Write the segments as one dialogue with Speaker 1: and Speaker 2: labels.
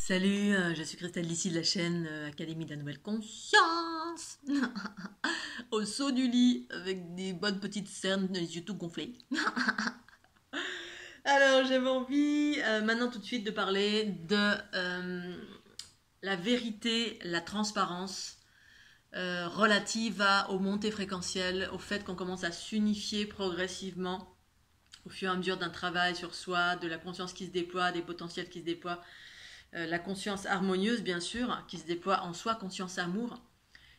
Speaker 1: Salut, je suis Christelle d'ici de la chaîne Académie de la Nouvelle Conscience. Au saut du lit avec des bonnes petites cernes, les yeux tout gonflés. Alors j'avais envie maintenant tout de suite de parler de la vérité, la transparence relative aux montées fréquentielles, au fait qu'on commence à s'unifier progressivement au fur et à mesure d'un travail sur soi, de la conscience qui se déploie, des potentiels qui se déploient. La conscience harmonieuse, bien sûr, qui se déploie en soi, conscience amour.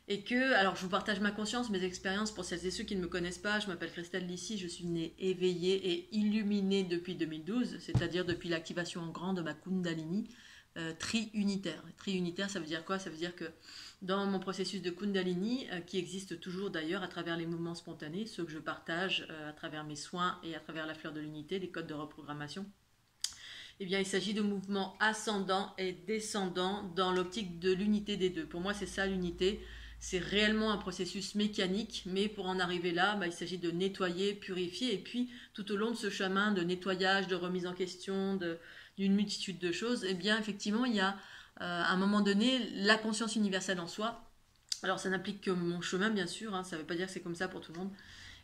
Speaker 1: Et que, alors je vous partage ma conscience, mes expériences pour celles et ceux qui ne me connaissent pas. Je m'appelle Christelle Lissy, je suis née éveillée et illuminée depuis 2012, c'est-à-dire depuis l'activation en grand de ma Kundalini tri-unitaire. Tri-unitaire, ça veut dire quoi? Ça veut dire que dans mon processus de Kundalini, qui existe toujours d'ailleurs à travers les mouvements spontanés, ceux que je partage à travers mes soins et à travers la fleur de l'unité, les codes de reprogrammation, eh bien, il s'agit de mouvements ascendants et descendants dans l'optique de l'unité des deux. Pour moi, c'est ça l'unité. C'est réellement un processus mécanique, mais pour en arriver là, il s'agit de nettoyer, purifier, et puis tout au long de ce chemin de nettoyage, de remise en question, d'une multitude de choses, eh bien, effectivement, il y a à un moment donné la conscience universelle en soi. Alors, ça n'implique que mon chemin, bien sûr, ça ne veut pas dire que c'est comme ça pour tout le monde.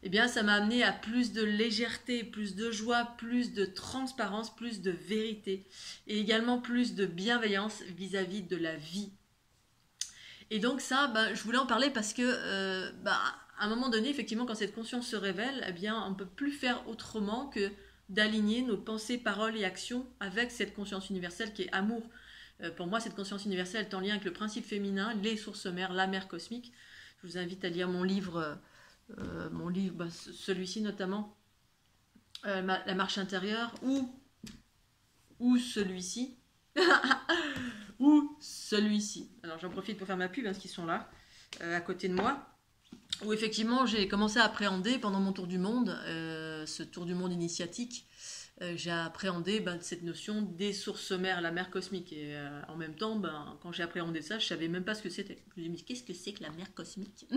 Speaker 1: Eh bien, ça m'a amené à plus de légèreté, plus de joie, plus de transparence, plus de vérité et également plus de bienveillance vis-à-vis de la vie. Et donc ça, je voulais en parler parce que à un moment donné, effectivement, quand cette conscience se révèle, eh bien, on ne peut plus faire autrement que d'aligner nos pensées, paroles et actions avec cette conscience universelle qui est amour. Pour moi, cette conscience universelle est en lien avec le principe féminin, les sources mères, la mère cosmique. Je vous invite à lire mon livre celui-ci notamment, La marche intérieure, ou celui-ci, ou celui-ci. Alors j'en profite pour faire ma pub, parce qu'ils sont là, à côté de moi, où effectivement j'ai commencé à appréhender pendant mon tour du monde, ce tour du monde initiatique, j'ai appréhendé cette notion des sources mères, la mère cosmique. Et en même temps, quand j'ai appréhendé ça, je savais même pas ce que c'était. Je me suis dit, mais qu'est-ce que c'est que la mère cosmique?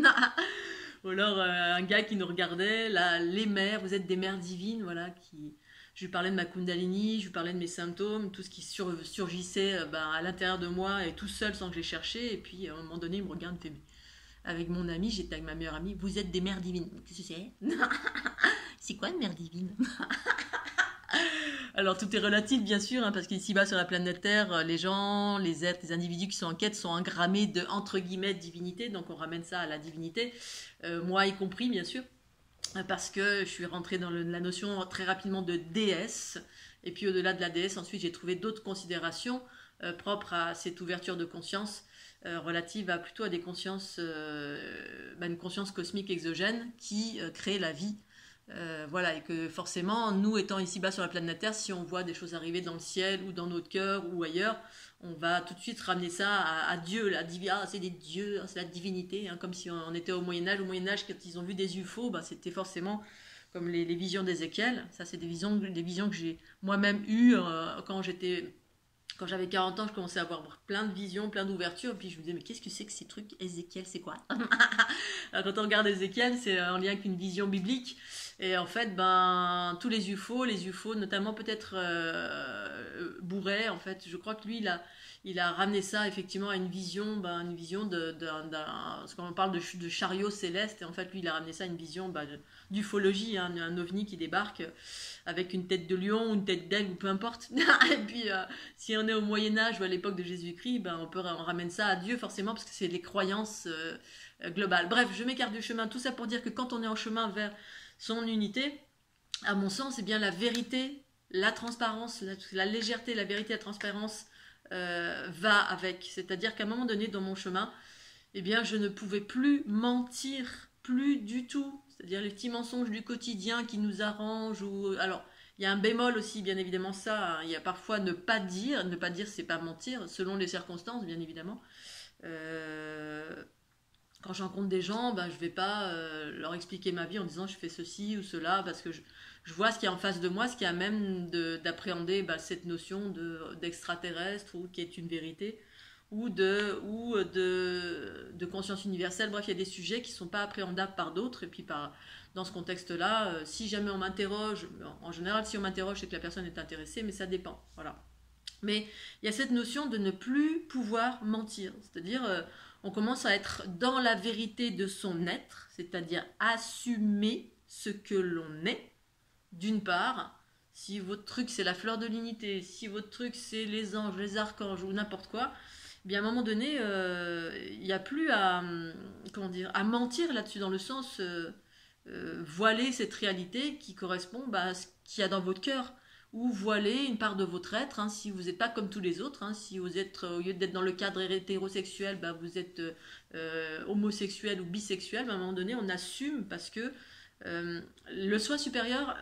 Speaker 1: Ou alors un gars qui nous regardait, là, les mères, vous êtes des mères divines, voilà, qui... Je lui parlais de ma Kundalini, je lui parlais de mes symptômes, tout ce qui surgissait à l'intérieur de moi et tout seul sans que j'ai cherché. Et puis à un moment donné, il me regarde, il fait, avec mon ami, j'étais avec ma meilleure amie, vous êtes des mères divines. Qu'est-ce que c'est? C'est quoi une mère divine? Alors tout est relatif bien sûr, parce qu'ici-bas sur la planète Terre, les gens, les êtres, les individus qui sont en quête sont engrammés de entre guillemets divinité, donc on ramène ça à la divinité, moi y compris bien sûr, parce que je suis rentrée dans la notion très rapidement de déesse, et puis au-delà de la déesse, ensuite j'ai trouvé d'autres considérations propres à cette ouverture de conscience, relative plutôt à des consciences, une conscience cosmique exogène qui crée la vie. Voilà, et que forcément, nous étant ici-bas sur la planète Terre, si on voit des choses arriver dans le ciel ou dans notre cœur ou ailleurs, on va tout de suite ramener ça à Dieu, c'est des dieux, c'est la divinité, comme si on était au Moyen-Âge. Au Moyen-Âge, quand ils ont vu des UFO, c'était forcément comme les visions d'Ézéchiel. Ça, c'est des visions que j'ai moi-même eues quand j'avais 40 ans. Je commençais à avoir plein de visions, plein d'ouvertures, puis je me disais, mais qu'est-ce que c'est que ces trucs? Ézéchiel, c'est quoi? Alors, quand on regarde Ézéchiel, c'est en lien avec une vision biblique. Et en fait, tous les UFO, notamment peut-être Bourret, en fait, je crois que lui, il a ramené ça effectivement à une vision parce qu'on parle de chariot céleste, et en fait, lui, il a ramené ça à une vision d'ufologie, un ovni qui débarque avec une tête de lion, une tête d'aigle, ou peu importe. Et puis, si on est au Moyen-Âge ou à l'époque de Jésus-Christ, on ramène ça à Dieu, forcément, parce que c'est les croyances globales. Bref, je m'écarte du chemin. Tout ça pour dire que quand on est en chemin vers son unité, à mon sens, c'est bien la vérité, la transparence, la légèreté, la vérité, la transparence va avec. C'est-à-dire qu'à un moment donné dans mon chemin, eh bien, je ne pouvais plus mentir, plus du tout. C'est-à-dire les petits mensonges du quotidien qui nous arrangent. Alors, il y a un bémol aussi, bien évidemment, ça. Il y a parfois ne pas dire c'est pas mentir, selon les circonstances, bien évidemment. Quand je rencontre des gens, je vais pas leur expliquer ma vie en disant je fais ceci ou cela, parce que je vois ce qu'il y a en face de moi, ce qui a même d'appréhender cette notion d'extraterrestre, ou qui est une vérité, ou de conscience universelle. Bref, il y a des sujets qui ne sont pas appréhendables par d'autres, et puis dans ce contexte-là, si jamais on m'interroge, en général si on m'interroge c'est que la personne est intéressée, mais ça dépend, voilà. Mais il y a cette notion de ne plus pouvoir mentir. C'est-à-dire, on commence à être dans la vérité de son être, c'est-à-dire assumer ce que l'on est, d'une part. Si votre truc c'est la fleur de l'unité, si votre truc c'est les anges, les archanges ou n'importe quoi, eh bien à un moment donné, il n'y a plus à, comment dire, à mentir là-dessus, dans le sens voiler cette réalité qui correspond à ce qu'il y a dans votre cœur, ou voiler une part de votre être, hein, si vous n'êtes pas comme tous les autres, hein, si vous êtes, au lieu d'être dans le cadre hétérosexuel, vous êtes homosexuel ou bisexuel, à un moment donné on assume, parce que le soi supérieur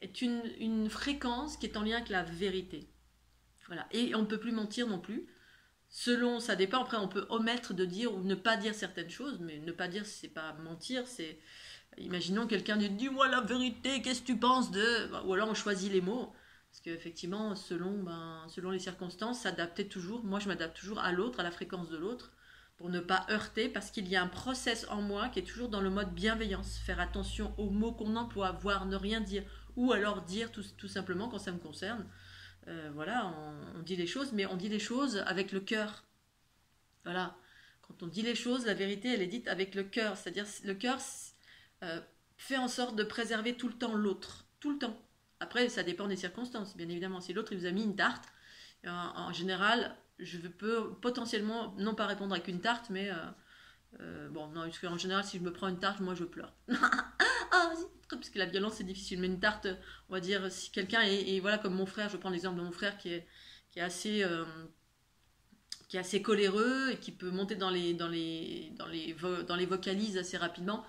Speaker 1: est une fréquence qui est en lien avec la vérité. Voilà. Et on ne peut plus mentir non plus. Selon, ça dépend, après on peut omettre de dire ou ne pas dire certaines choses, mais ne pas dire c'est pas mentir, c'est... Imaginons quelqu'un dit dis-moi la vérité, qu'est-ce que tu penses de... Ou alors on choisit les mots, parce qu'effectivement, selon les circonstances, s'adapter toujours, moi je m'adapte toujours à l'autre, à la fréquence de l'autre, pour ne pas heurter, parce qu'il y a un process en moi qui est toujours dans le mode bienveillance, faire attention aux mots qu'on emploie, voire ne rien dire, ou alors dire tout simplement quand ça me concerne. Voilà, on dit les choses, mais on dit les choses avec le cœur. Voilà, quand on dit les choses, la vérité, elle est dite avec le cœur, c'est-à-dire le cœur euh, fait en sorte de préserver tout le temps l'autre, tout le temps. Après, ça dépend des circonstances, bien évidemment. Si l'autre il vous a mis une tarte, en général, je peux potentiellement non pas répondre avec une tarte, mais bon, non, parce qu'en général, si je me prends une tarte, moi je pleure. Ah, parce que la violence c'est difficile, mais une tarte, on va dire, si quelqu'un est voilà, comme mon frère, je prends l'exemple de mon frère qui est assez. Qui est assez coléreux et qui peut monter dans les vocalises assez rapidement.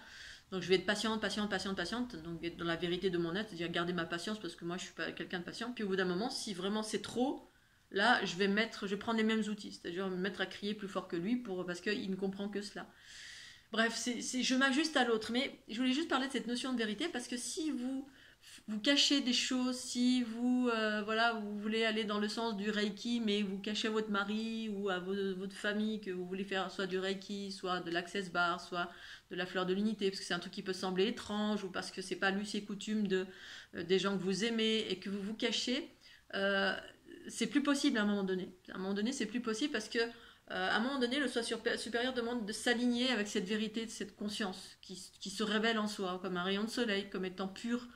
Speaker 1: Donc je vais être patiente, patiente, patiente, patiente, donc être dans la vérité de mon être, c'est-à-dire garder ma patience parce que moi je suis pas quelqu'un de patient. Puis au bout d'un moment, si vraiment c'est trop, là je vais prendre les mêmes outils, c'est-à-dire me mettre à crier plus fort que lui parce qu'il ne comprend que cela. Bref, je m'ajuste à l'autre, mais je voulais juste parler de cette notion de vérité parce que si vous cachez des choses, si voilà, vous voulez aller dans le sens du Reiki, mais vous cachez à votre mari ou à votre famille que vous voulez faire soit du Reiki, soit de l'Access Bar, soit de la fleur de l'unité, parce que c'est un truc qui peut sembler étrange, ou parce que c'est pas l'us et coutume des gens que vous aimez et que vous vous cachez, euh, c'est plus possible à un moment donné. À un moment donné, c'est plus possible parce que à un moment donné, le soi supérieur demande de s'aligner avec cette vérité, cette conscience qui se révèle en soi, comme un rayon de soleil, comme étant pur.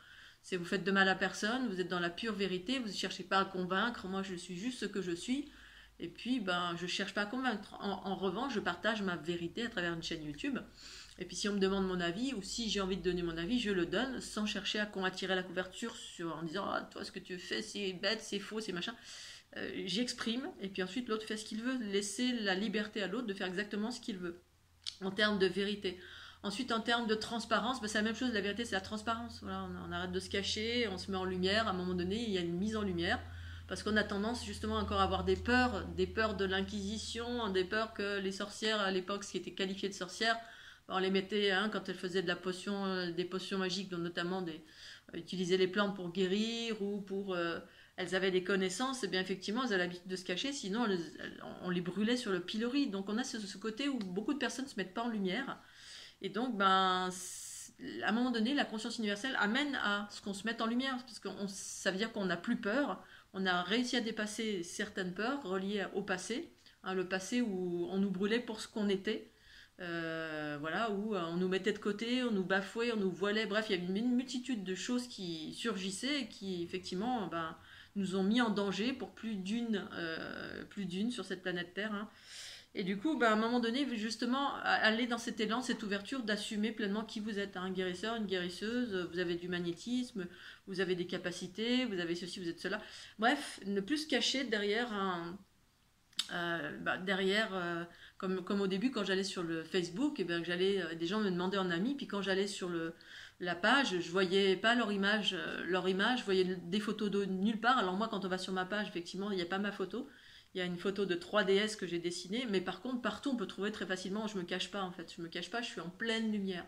Speaker 1: Si vous faites de mal à personne, vous êtes dans la pure vérité, vous ne cherchez pas à convaincre, moi je suis juste ce que je suis, et puis je ne cherche pas à convaincre. En revanche, je partage ma vérité à travers une chaîne YouTube, et puis si on me demande mon avis, ou si j'ai envie de donner mon avis, je le donne, sans chercher à attirer la couverture en disant ah, toi ce que tu fais c'est bête, c'est faux, c'est machin. J'exprime, et puis ensuite l'autre fait ce qu'il veut, laisser la liberté à l'autre de faire exactement ce qu'il veut, en termes de vérité. Ensuite, en termes de transparence, c'est la même chose, la vérité c'est la transparence. Voilà, on arrête de se cacher, on se met en lumière, à un moment donné il y a une mise en lumière, parce qu'on a tendance justement encore à avoir des peurs de l'inquisition, des peurs que les sorcières à l'époque, ce qui était qualifié de sorcières, on les mettait, hein, quand elles faisaient de la potion, des potions magiques, dont notamment utiliser les plantes pour guérir ou pour... elles avaient des connaissances, et bien effectivement, elles avaient l'habitude de se cacher, sinon on les brûlait sur le pilori. Donc on a ce côté où beaucoup de personnes ne se mettent pas en lumière. Et donc, à un moment donné, la conscience universelle amène à ce qu'on se mette en lumière, parce que ça veut dire qu'on n'a plus peur, on a réussi à dépasser certaines peurs reliées au passé, hein, le passé où on nous brûlait pour ce qu'on était, voilà, où on nous mettait de côté, on nous bafouait, on nous voilait, bref, il y avait une multitude de choses qui surgissaient et qui, effectivement, nous ont mis en danger pour plus d'une sur cette planète Terre, hein. Et du coup, à un moment donné, justement, aller dans cet élan, cette ouverture d'assumer pleinement qui vous êtes, hein, un guérisseur, une guérisseuse, vous avez du magnétisme, vous avez des capacités, vous avez ceci, vous êtes cela. Bref, ne plus se cacher derrière comme au début quand j'allais sur le Facebook, des gens me demandaient en ami, puis quand j'allais sur la page, je voyais pas leur image, je voyais des photos de nulle part. Alors moi, quand on va sur ma page, effectivement, il n'y a pas ma photo. Il y a une photo de 3DS que j'ai dessinée, mais par contre, partout, on peut trouver très facilement. Je me cache pas, en fait. Je me cache pas, je suis en pleine lumière.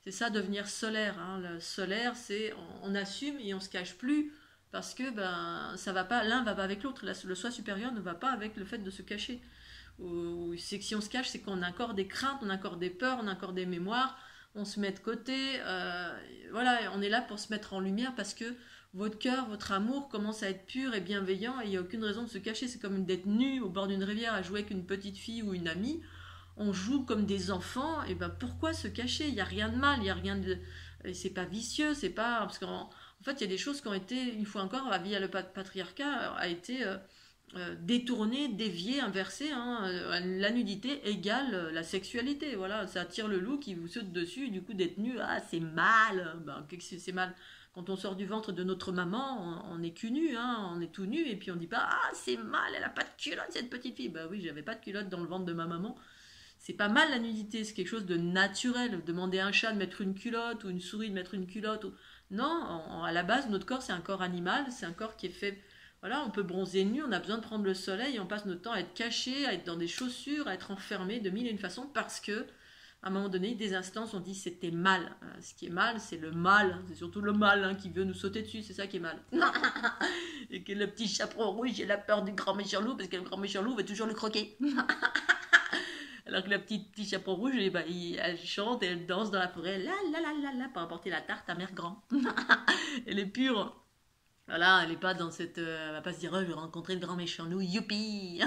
Speaker 1: C'est ça, devenir solaire, hein. Le solaire, c'est on assume et on se cache plus parce que ça va pas, l'un va pas avec l'autre. Le soi supérieur ne va pas avec le fait de se cacher. C'est que si on se cache, c'est qu'on a encore des craintes, on a encore des peurs, on a encore des mémoires, on se met de côté. Voilà, on est là pour se mettre en lumière parce que votre cœur, votre amour commence à être pur et bienveillant et il n'y a aucune raison de se cacher. C'est comme d'être nu au bord d'une rivière à jouer avec une petite fille ou une amie. On joue comme des enfants, et ben pourquoi se cacher? Il n'y a rien de mal, il n'y a rien de. C'est pas vicieux, c'est pas. Parce qu'en fait, il y a des choses qui ont été, une fois encore, via le patriarcat, a été détourné, dévié, inversé. Hein. La nudité égale la sexualité. Voilà, ça attire le loup qui vous saute dessus. Du coup, d'être nu, ah, c'est mal. Ben, qu'est-ce que c'est mal? Quand on sort du ventre de notre maman, on est cul nu, hein, on est tout nu, et puis on dit pas ah c'est mal, elle a pas de culotte cette petite fille. Bah oui, j'avais pas de culotte dans le ventre de ma maman. C'est pas mal la nudité, c'est quelque chose de naturel. Demander à un chat de mettre une culotte ou une souris de mettre une culotte. Non, à la base, notre corps, c'est un corps animal, c'est un corps qui est fait. Voilà, on peut bronzer nu, on a besoin de prendre le soleil, on passe notre temps à être caché, à être dans des chaussures, à être enfermé de mille et une façons parce que, à un moment donné, des instances ont dit c'était mal. Ce qui est mal, c'est le mal, c'est surtout le mal hein, qui veut nous sauter dessus, c'est ça qui est mal. Et que le petit chaperon rouge, il a peur du grand méchant loup parce que le grand méchant loup veut toujours le croquer. Alors que la petit chaperon rouge, elle chante et elle danse dans la forêt, pour apporter la tarte à mère grand. Elle est pure. Voilà, elle n'est pas dans cette. Elle va pas se dire, oh, je vais rencontrer le grand méchant loup, youpi.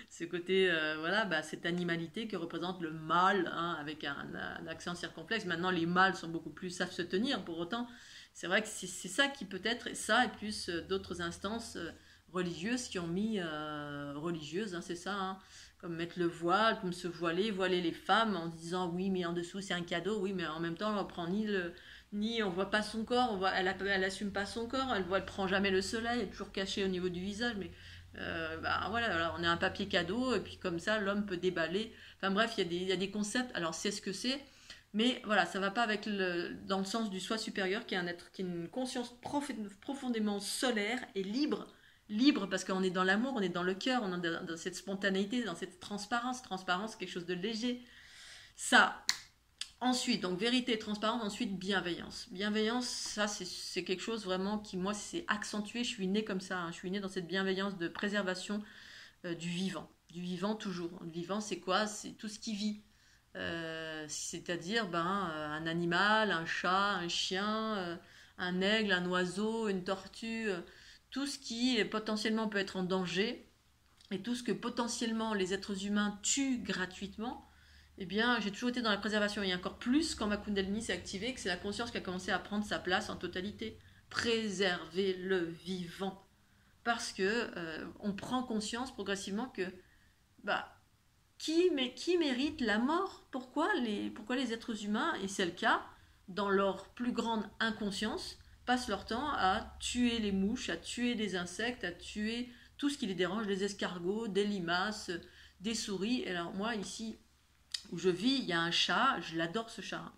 Speaker 1: Ce côté, voilà, cette animalité que représente le mâle, hein, avec un accent circonflexe. Maintenant, les mâles sont beaucoup plus, savent se tenir. Pour autant, c'est vrai que c'est ça qui peut être, ça, et plus d'autres instances religieuses qui ont mis. Religieuses, hein, c'est ça, hein, comme mettre le voile, comme se voiler les femmes en disant oui, mais en dessous c'est un cadeau, oui, mais en même temps on ne prend ni on voit pas son corps, elle assume pas son corps, elle prend jamais le soleil, elle est toujours cachée au niveau du visage, mais voilà, on a un papier cadeau et puis comme ça l'homme peut déballer. Enfin bref, il y a des concepts. Alors c'est ce que c'est, mais voilà, ça va pas avec dans le sens du soi supérieur qui est un être qui a une conscience profondément solaire et libre parce qu'on est dans l'amour, on est dans le cœur, on est dans cette spontanéité, dans cette transparence. Transparence, quelque chose de léger. Ça. Ensuite, donc vérité et transparence, ensuite bienveillance. Bienveillance, ça c'est quelque chose vraiment qui, moi, c'est accentué. Je suis née comme ça, hein. Je suis née dans cette bienveillance de préservation du vivant. Du vivant toujours. Le vivant, c'est quoi? C'est tout ce qui vit. C'est-à-dire un animal, un chat, un chien, un aigle, un oiseau, une tortue, tout ce qui potentiellement peut être en danger et tout ce que potentiellement les êtres humains tuent gratuitement, eh bien j'ai toujours été dans la préservation et encore plus quand ma Kundalini s'est activée, que c'est la conscience qui a commencé à prendre sa place en totalité. Préserver le vivant. Parce que on prend conscience progressivement que bah, qui mérite la mort? Pourquoi les êtres humains, et c'est le cas, dans leur plus grande inconscience, passent leur temps à tuer les mouches, à tuer des insectes, à tuer tout ce qui les dérange, des escargots, des limaces, des souris. Et alors moi, ici où je vis, il y a un chat, je l'adore ce chat.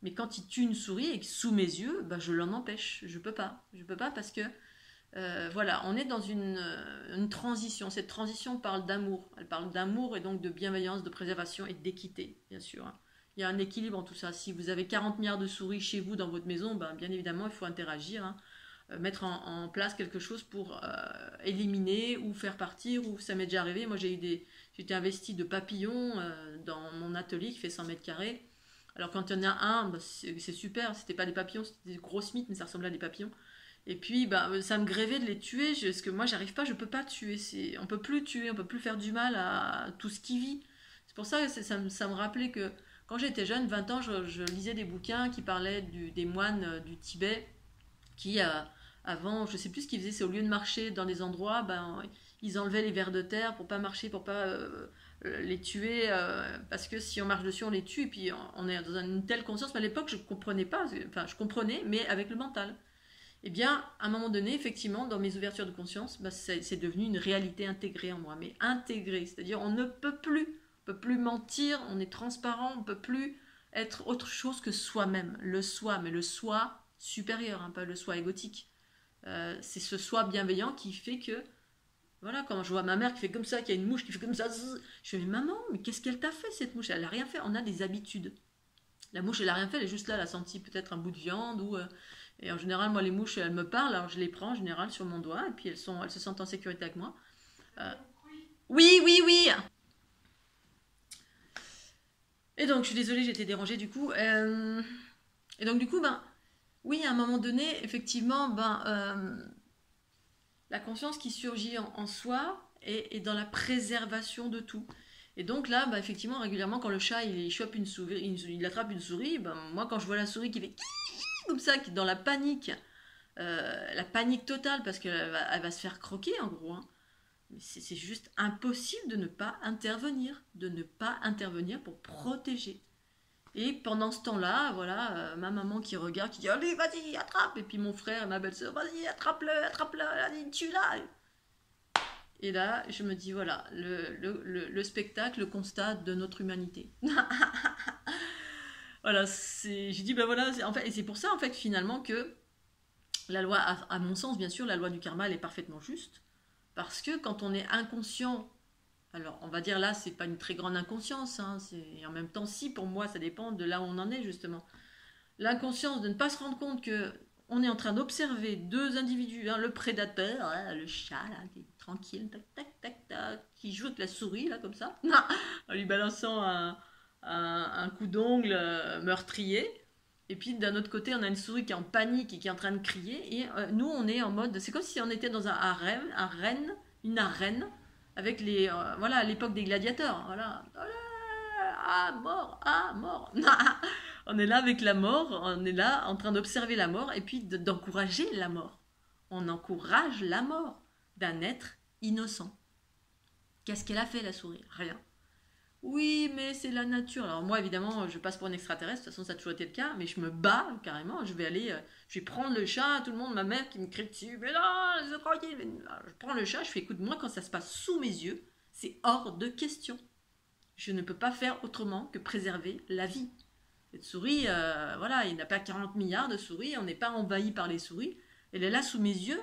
Speaker 1: Mais quand il tue une souris et que sous mes yeux, je l'en empêche. Je peux pas. Je peux pas parce que voilà, on est dans une transition. Cette transition parle d'amour. Elle parle d'amour et donc de bienveillance, de préservation et d'équité, bien sûr. Hein. Il y a un équilibre en tout ça. Si vous avez 40 milliards de souris chez vous, dans votre maison, bien évidemment, il faut interagir, hein. Mettre en place quelque chose pour éliminer ou faire partir. Ou ça m'est déjà arrivé. Moi, j'étais investie de papillons dans mon atelier qui fait 100 mètres carrés. Alors quand il y en a un, c'est super. C'était pas des papillons, c'était des grosses mythes, mais ça ressemblait à des papillons. Et puis, ça me grévait de les tuer, parce que moi, j'arrive pas, je peux pas tuer. On peut plus tuer, on peut plus faire du mal à tout ce qui vit. C'est pour ça que ça me rappelait que quand j'étais jeune, 20 ans, je lisais des bouquins qui parlaient des moines du Tibet, qui, avant, je sais plus ce qu'ils faisaient, c'est au lieu de marcher dans des endroits, ils enlevaient les vers de terre pour pas marcher, pour pas les tuer, parce que si on marche dessus, on les tue, et puis on est dans une telle conscience. Mais à l'époque, je comprenais pas, enfin, je comprenais, mais avec le mental. Eh bien, à un moment donné, effectivement, dans mes ouvertures de conscience, c'est devenu une réalité intégrée en moi. Mais intégrée, c'est-à-dire on ne peut plus mentir, on est transparent, on ne peut plus être autre chose que soi-même. Le soi, mais le soi supérieur, hein, pas le soi égotique. C'est ce soi bienveillant qui fait que, voilà, quand je vois ma mère qui fait comme ça, qui a une mouche qui fait comme ça, je me dis, maman, mais qu'est-ce qu'elle t'a fait cette mouche? Elle n'a rien fait, on a des habitudes. La mouche, elle n'a rien fait, elle est juste là, elle a senti peut-être un bout de viande ou... Et en général, moi, les mouches, elles me parlent, alors je les prends en général sur mon doigt, et puis elles se sentent en sécurité avec moi. Euh, Oui, oui, oui. Et donc, je suis désolée, j'ai été dérangée du coup. Et donc, du coup, Oui, à un moment donné, effectivement, la conscience qui surgit en soi est dans la préservation de tout. Et donc là, effectivement, régulièrement, quand le chat il chope une souris, il attrape une souris, moi quand je vois la souris qui fait comme ça, qui est dans la panique totale parce elle va se faire croquer en gros, hein. C'est juste impossible de ne pas intervenir pour protéger. Et pendant ce temps-là, voilà, ma maman qui regarde, qui dit allez, vas-y, attrape. Et puis mon frère et ma belle-sœur, vas-y, attrape-le, allez, tue-la. Et là, je me dis voilà, le spectacle, le constat de notre humanité. Voilà, je dis voilà, en fait, et c'est pour ça en fait finalement que la loi, à mon sens bien sûr, la loi du karma elle est parfaitement juste. Parce que quand on est inconscient, alors on va dire là, c'est pas une très grande inconscience, hein, en même temps, si pour moi, ça dépend de là où on en est justement. L'inconscience de ne pas se rendre compte que on est en train d'observer deux individus, hein, le prédateur, hein, le chat là, qui est tranquille, tac tac tac tac, qui joue avec la souris là comme ça, en lui balançant un coup d'ongle meurtrier. Et puis d'un autre côté, on a une souris qui est en panique et qui est en train de crier. Et nous, on est en mode, c'est comme si on était dans une arène, avec voilà, à l'époque des gladiateurs. Voilà, ah mort. On est là avec la mort, on est là en train d'observer la mort et puis d'encourager la mort. On encourage la mort d'un être innocent. Qu'est-ce qu'elle a fait la souris? Rien. Oui, mais c'est la nature. Alors moi, évidemment, je passe pour un extraterrestre. De toute façon, ça a toujours été le cas. Mais je me bats carrément. Je vais prendre le chat. Tout le monde, ma mère qui me crie dessus. Mais non, c'est tranquille. Je prends le chat. Je fais, écoute, moi, quand ça se passe sous mes yeux, c'est hors de question. Je ne peux pas faire autrement que préserver la vie. Cette souris, voilà, il n'y a pas 40 milliards de souris. On n'est pas envahi par les souris. Elle est là sous mes yeux.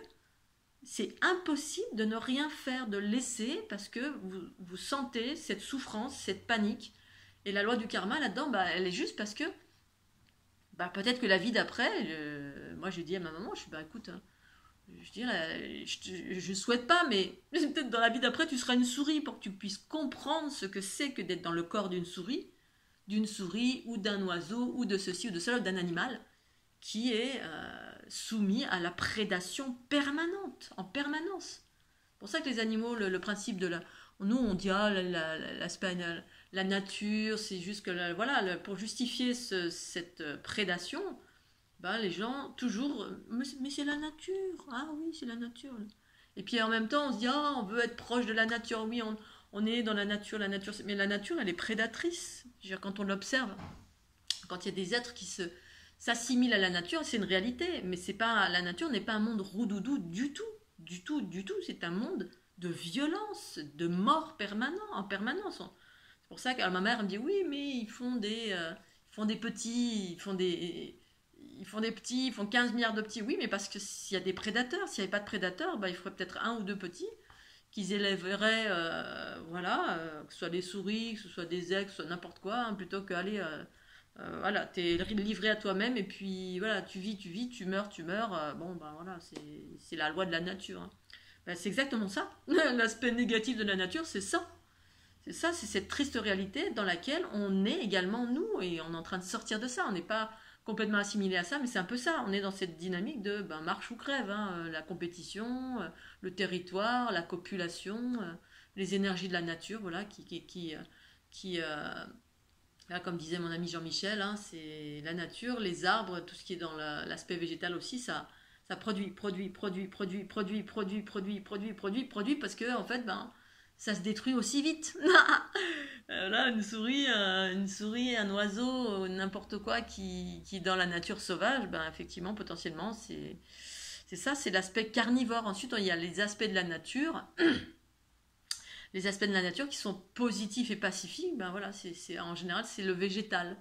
Speaker 1: C'est impossible de ne rien faire, de laisser, parce que vous sentez cette souffrance, cette panique. Et la loi du karma, là-dedans, elle est juste parce que peut-être que la vie d'après, moi je dis à ma maman, je dis, écoute, hein, je souhaite pas, mais peut-être dans la vie d'après, tu seras une souris pour que tu puisses comprendre ce que c'est que d'être dans le corps d'une souris ou d'un oiseau, ou de ceci ou de cela, ou d'un animal qui est soumis à la prédation permanente, en permanence. C'est pour ça que les animaux, le principe de la... Nous, on dit, la nature, c'est juste que, voilà, pour justifier cette prédation, les gens, toujours, mais c'est la nature, ah oui, c'est la nature. Et puis en même temps, on se dit, on veut être proche de la nature, oui, on est dans la nature, mais la nature, elle est prédatrice. Je veux dire, quand on l'observe, quand il y a des êtres qui s'assimilent à la nature, c'est une réalité, mais la nature n'est pas un monde roudoudou du tout, du tout, du tout. C'est un monde de violence, de mort en permanence. C'est pour ça que ma mère me dit oui, mais ils font des petits, ils font 15 milliards de petits. Oui, mais parce que s'il y a des prédateurs, s'il n'y avait pas de prédateurs, il faudrait peut-être un ou deux petits qu'ils élèveraient, que ce soit des souris, que ce soit des aigles, que ce soit n'importe quoi, hein, plutôt qu'aller... voilà, t'es livré à toi-même et puis voilà, tu vis, tu meurs, voilà, c'est la loi de la nature, hein. C'est exactement ça. L'aspect négatif de la nature, c'est ça. C'est ça, c'est cette triste réalité dans laquelle on est également nous et on est en train de sortir de ça. On n'est pas complètement assimilé à ça, mais c'est un peu ça. On est dans cette dynamique de marche ou crève, hein. La compétition, le territoire, la copulation, les énergies de la nature, voilà, là, comme disait mon ami Jean-Michel, hein, c'est la nature, les arbres, tout ce qui est dans l'aspect végétal aussi, ça produit, parce que en fait, ça se détruit aussi vite. Là, une souris, un oiseau, n'importe quoi qui est dans la nature sauvage, effectivement, potentiellement, c'est ça, c'est l'aspect carnivore. Ensuite, il y a les aspects de la nature. Les aspects de la nature qui sont positifs et pacifiques, voilà, en général, c'est le végétal.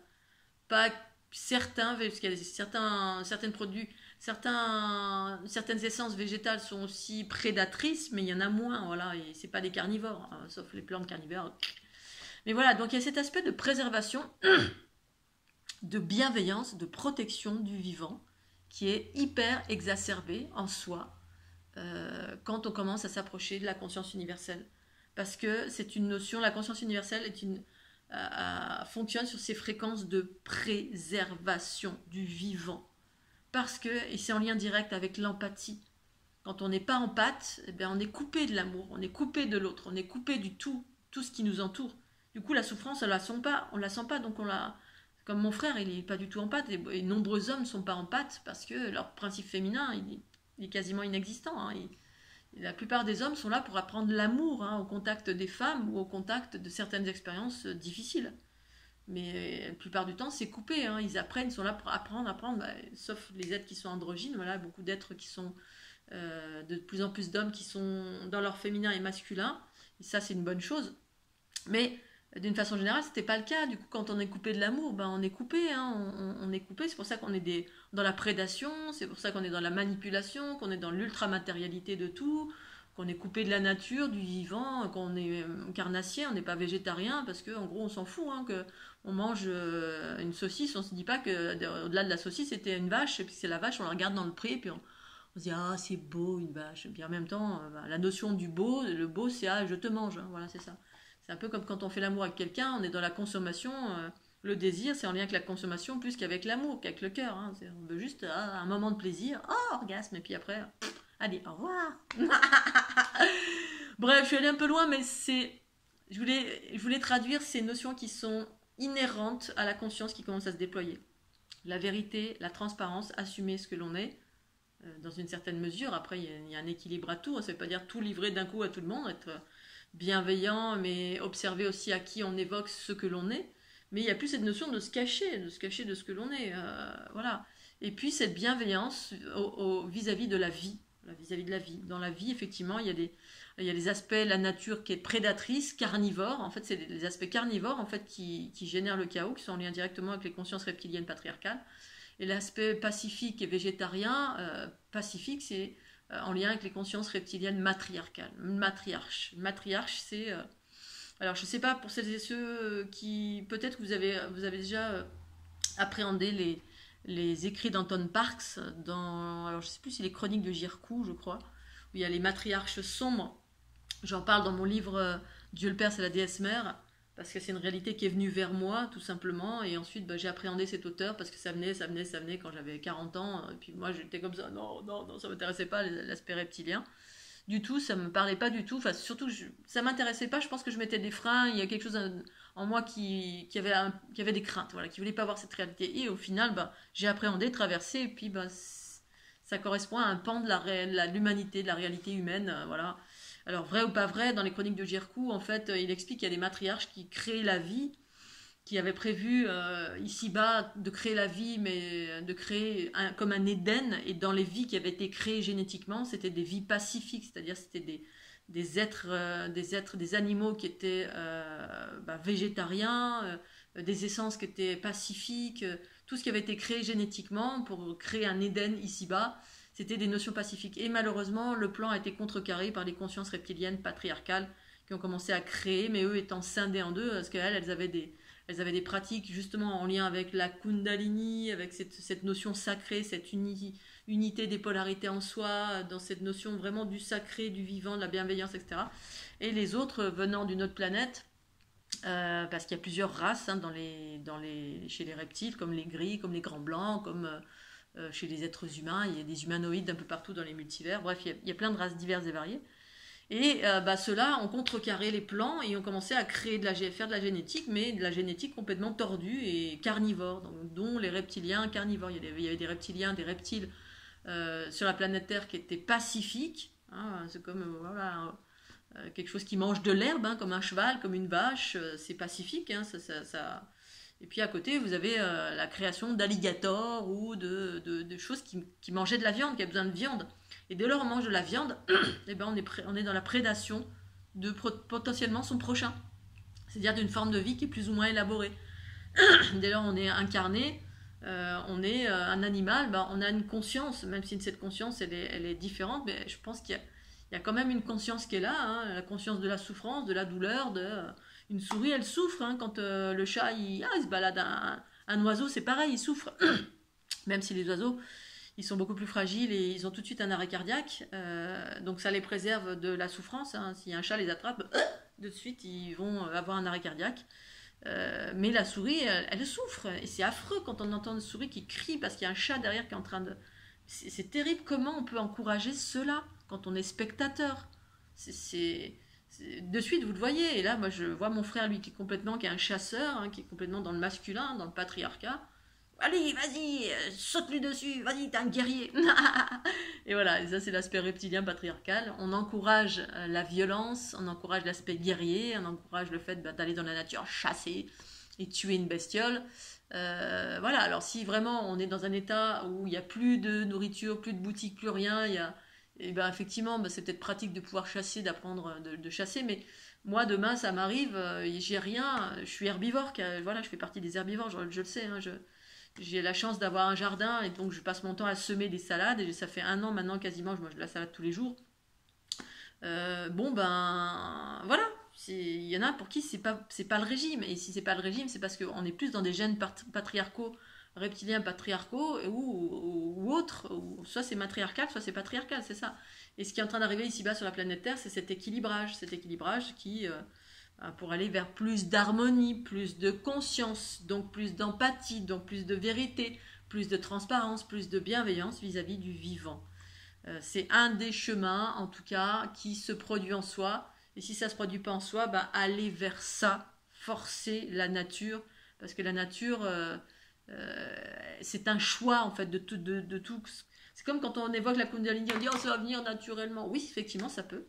Speaker 1: Pas certains, parce qu'il y a certaines essences végétales sont aussi prédatrices, mais il y en a moins, voilà, et c'est pas des carnivores, hein, sauf les plantes carnivores. Mais voilà, donc il y a cet aspect de préservation, de bienveillance, de protection du vivant, qui est hyper exacerbé en soi quand on commence à s'approcher de la conscience universelle. Parce que c'est une notion, la conscience universelle fonctionne sur ces fréquences de préservation du vivant. parce que, et c'est en lien direct avec l'empathie, quand on n'est pas empathe, eh bien on est coupé de l'amour, on est coupé de l'autre, on est coupé du tout ce qui nous entoure. Du coup, la souffrance, on la sent pas, donc on la... Comme mon frère, il n'est pas du tout empathe, et nombreux hommes ne sont pas empathes parce que leur principe féminin, il est quasiment inexistant. Hein. La plupart des hommes sont là pour apprendre l'amour, hein, au contact des femmes ou au contact de certaines expériences difficiles. Mais la plupart du temps, c'est coupé. Hein. Ils apprennent, ils sont là pour apprendre, bah, sauf les êtres qui sont androgynes. Voilà, beaucoup d'êtres qui sont de plus en plus d'hommes qui sont dans leur féminin et masculin. Et ça, c'est une bonne chose. Mais d'une façon générale, c'était pas le cas. Du coup, quand on est coupé de l'amour, ben, on est coupé. Hein. On est coupé. C'est pour ça qu'on est dans la prédation. C'est pour ça qu'on est dans la manipulation, qu'on est dans l'ultra-matérialité de tout, qu'on est coupé de la nature, du vivant, qu'on est carnassier, on n'est pas végétarien, parce qu'en gros, on s'en fout. Hein, on mange une saucisse, on se dit pas qu'au-delà de la saucisse, c'était une vache, et puis c'est la vache, on la regarde dans le pré, puis on se dit, ah, c'est beau une vache. Et puis en même temps, la notion du beau, le beau, c'est, ah, je te mange. Hein, voilà, c'est ça. C'est un peu comme quand on fait l'amour avec quelqu'un, on est dans la consommation. Le désir, c'est en lien avec la consommation plus qu'avec l'amour, qu'avec le cœur. Hein. On veut juste un moment de plaisir, oh, orgasme, et puis après, allez, au revoir. Bref, je suis allée un peu loin, mais je voulais traduire ces notions qui sont inhérentes à la conscience qui commence à se déployer. La vérité, la transparence, assumer ce que l'on est, dans une certaine mesure. Après, il y a un équilibre à tout. Ça ne veut pas dire tout livrer d'un coup à tout le monde, être bienveillant, mais observer aussi à qui on évoque ce que l'on est. Mais il n'y a plus cette notion de se cacher de ce que l'on est. Voilà. Et puis cette bienveillance vis-à-vis de la vie. Vis-à-vis de la vie. Dans la vie, effectivement, il y a des aspects, la nature qui est prédatrice, carnivore. En fait, c'est les aspects carnivores en fait, qui génèrent le chaos, qui sont en lien directement avec les consciences reptiliennes patriarcales. Et l'aspect pacifique et végétarien, pacifique, c'est en lien avec les consciences reptiliennes matriarcales. Matriarche, c'est... alors, je ne sais pas, pour celles et ceux qui... Peut-être que vous avez déjà appréhendé les écrits d'Anton Parks dans... Alors, je ne sais plus si les chroniques de Gircou, je crois, où il y a les matriarches sombres. J'en parle dans mon livre Dieu le Père, c'est la déesse mère, parce que c'est une réalité qui est venue vers moi, tout simplement, et ensuite j'ai appréhendé cet auteur, parce que ça venait quand j'avais 40 ans, et puis moi j'étais comme ça, non, ça m'intéressait pas, l'aspect reptilien, du tout, ça me parlait pas du tout, enfin surtout, ça m'intéressait pas, je pense que je mettais des freins, il y a quelque chose en moi qui avait des craintes, voilà, qui voulait pas voir cette réalité, et au final, j'ai appréhendé, traversé, et puis ça correspond à un pan de l'humanité, de la réalité humaine, voilà. Alors, vrai ou pas vrai, dans les chroniques de Gircou, en fait, il explique qu'il y a des matriarches qui créent la vie, qui avaient prévu ici-bas de créer la vie, mais de créer comme un Éden, et dans les vies qui avaient été créées génétiquement, c'était des vies pacifiques, c'est-à-dire c'était des êtres, des animaux qui étaient végétariens, des essences qui étaient pacifiques, tout ce qui avait été créé génétiquement pour créer un Éden ici-bas. C'était des notions pacifiques. Et malheureusement, le plan a été contrecarré par les consciences reptiliennes patriarcales qui ont commencé à créer, mais eux étant scindés en deux, parce qu'elles avaient des pratiques justement en lien avec la Kundalini, avec cette notion sacrée, cette unité des polarités en soi, dans cette notion vraiment du sacré, du vivant, de la bienveillance, etc. Et les autres venant d'une autre planète, parce qu'il y a plusieurs races hein, chez les reptiles, comme les gris, comme les grands blancs, comme... chez les êtres humains, il y a des humanoïdes d'un peu partout dans les multivers, bref, il y a plein de races diverses et variées. Et ceux-là ont contrecarré les plans et ont commencé à créer faire de la génétique, mais de la génétique complètement tordue et carnivore, dont les reptiliens carnivores. Il y avait des reptiliens, des reptiles sur la planète Terre qui étaient pacifiques, hein, c'est comme quelque chose qui mange de l'herbe, hein, comme un cheval, comme une vache, c'est pacifique, hein, ça. Et puis à côté, vous avez la création d'alligators ou de choses qui mangeaient de la viande, qui avaient besoin de viande. Et dès lors on mange de la viande, et ben on est dans la prédation de potentiellement son prochain. C'est-à-dire d'une forme de vie qui est plus ou moins élaborée. Dès lors on est incarné, on est un animal, on a une conscience, même si cette conscience elle est différente, mais je pense qu'il y a quand même une conscience qui est là, hein, la conscience de la souffrance, de la douleur, une souris, elle souffre hein, quand le chat il se balade. Un oiseau, c'est pareil, il souffre. Même si les oiseaux, ils sont beaucoup plus fragiles et ils ont tout de suite un arrêt cardiaque. Donc ça les préserve de la souffrance. Hein. Si un chat les attrape, de suite, ils vont avoir un arrêt cardiaque. Mais la souris, elle souffre. Et c'est affreux quand on entend une souris qui crie parce qu'il y a un chat derrière qui est en train de... C'est terrible comment on peut encourager cela quand on est spectateur. De suite, vous le voyez. Et là, moi, je vois mon frère, lui, qui est un chasseur, hein, qui est complètement dans le masculin, dans le patriarcat. Allez, vas-y, saute-lui dessus, vas-y, t'es un guerrier. Et voilà, et ça c'est l'aspect reptilien patriarcal. On encourage la violence, on encourage l'aspect guerrier, on encourage le fait d'aller dans la nature chasser et tuer une bestiole. Voilà, alors si vraiment on est dans un état où il n'y a plus de nourriture, plus de boutique, plus rien, et ben effectivement, ben c'est peut-être pratique de pouvoir chasser, d'apprendre de chasser, mais moi demain ça m'arrive, j'ai rien, je suis herbivore, voilà, je fais partie des herbivores, je le sais, hein, j'ai la chance d'avoir un jardin et donc je passe mon temps à semer des salades et ça fait 1 an maintenant quasiment, je mange de la salade tous les jours. Bon ben voilà, il y en a pour qui c'est pas le régime, et si c'est pas le régime c'est parce qu'on est plus dans des gènes patriarcaux, reptiliens patriarcaux ou autres, ou soit c'est matriarcal soit c'est patriarcal, c'est ça. Et ce qui est en train d'arriver ici bas sur la planète Terre, c'est cet équilibrage qui pour aller vers plus d'harmonie, plus de conscience, donc plus d'empathie, donc plus de vérité, plus de transparence, plus de bienveillance vis-à-vis du vivant. C'est un des chemins, en tout cas, qui se produit en soi. Et si ça ne se produit pas en soi, bah, aller vers ça, forcer la nature, parce que la nature, c'est un choix, en fait, de tout. C'est comme quand on évoque la Kundalini, on dit « Oh, ça va venir naturellement ». Oui, effectivement, ça peut.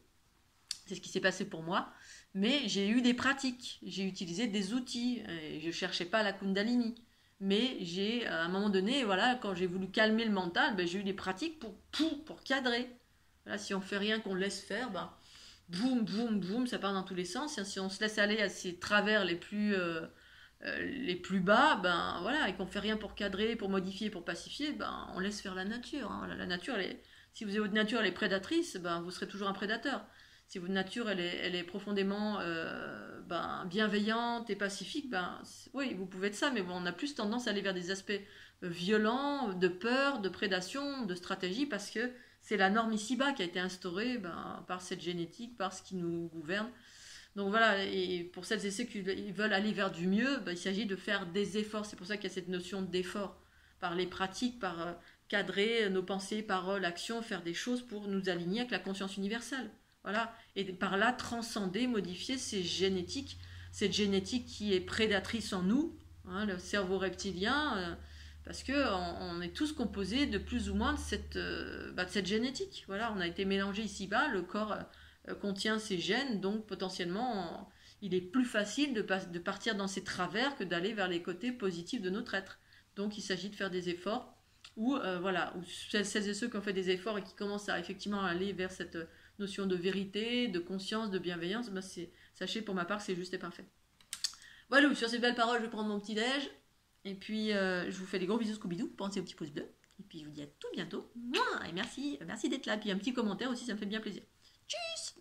Speaker 1: C'est ce qui s'est passé pour moi. Mais j'ai eu des pratiques, j'ai utilisé des outils. Je ne cherchais pas la Kundalini. Mais à un moment donné, voilà, quand j'ai voulu calmer le mental, ben, j'ai eu des pratiques pour cadrer. Voilà, si on fait rien, qu'on laisse faire, ben, boum, boum, boum, ça part dans tous les sens. Si on se laisse aller à ces travers les plus bas, ben, voilà, et qu'on fait rien pour cadrer, pour modifier, pour pacifier, ben, on laisse faire la nature. Hein. Voilà, la nature, si votre nature elle est prédatrice, ben, vous serez toujours un prédateur. Si votre nature elle est profondément bienveillante et pacifique, oui, vous pouvez être ça, mais bon, on a plus tendance à aller vers des aspects violents, de peur, de prédation, de stratégie, parce que c'est la norme ici-bas qui a été instaurée par cette génétique, par ce qui nous gouverne. Donc voilà, et pour celles et ceux qui veulent aller vers du mieux, il s'agit de faire des efforts. C'est pour ça qu'il y a cette notion d'effort, par les pratiques, par cadrer nos pensées, paroles, actions, faire des choses pour nous aligner avec la conscience universelle. Voilà. Et par là, transcender, modifier cette génétique qui est prédatrice en nous, hein, le cerveau reptilien, parce qu'on est tous composés de plus ou moins de cette génétique. Voilà, on a été mélangés ici-bas, le corps contient ces gènes, donc potentiellement, il est plus facile de partir dans ces travers que d'aller vers les côtés positifs de notre être. Donc il s'agit de faire des efforts, ou celles et ceux qui ont fait des efforts et qui commencent à effectivement aller vers cette notion de vérité, de conscience, de bienveillance, sachez pour ma part c'est juste et parfait. Voilà, sur ces belles paroles, je vais prendre mon petit déj. Et puis je vous fais des gros bisous Scooby-Doo, pensez au petit pouce bleu. Et puis je vous dis à tout bientôt. Et merci d'être là. Puis un petit commentaire aussi, ça me fait bien plaisir. Tchuss.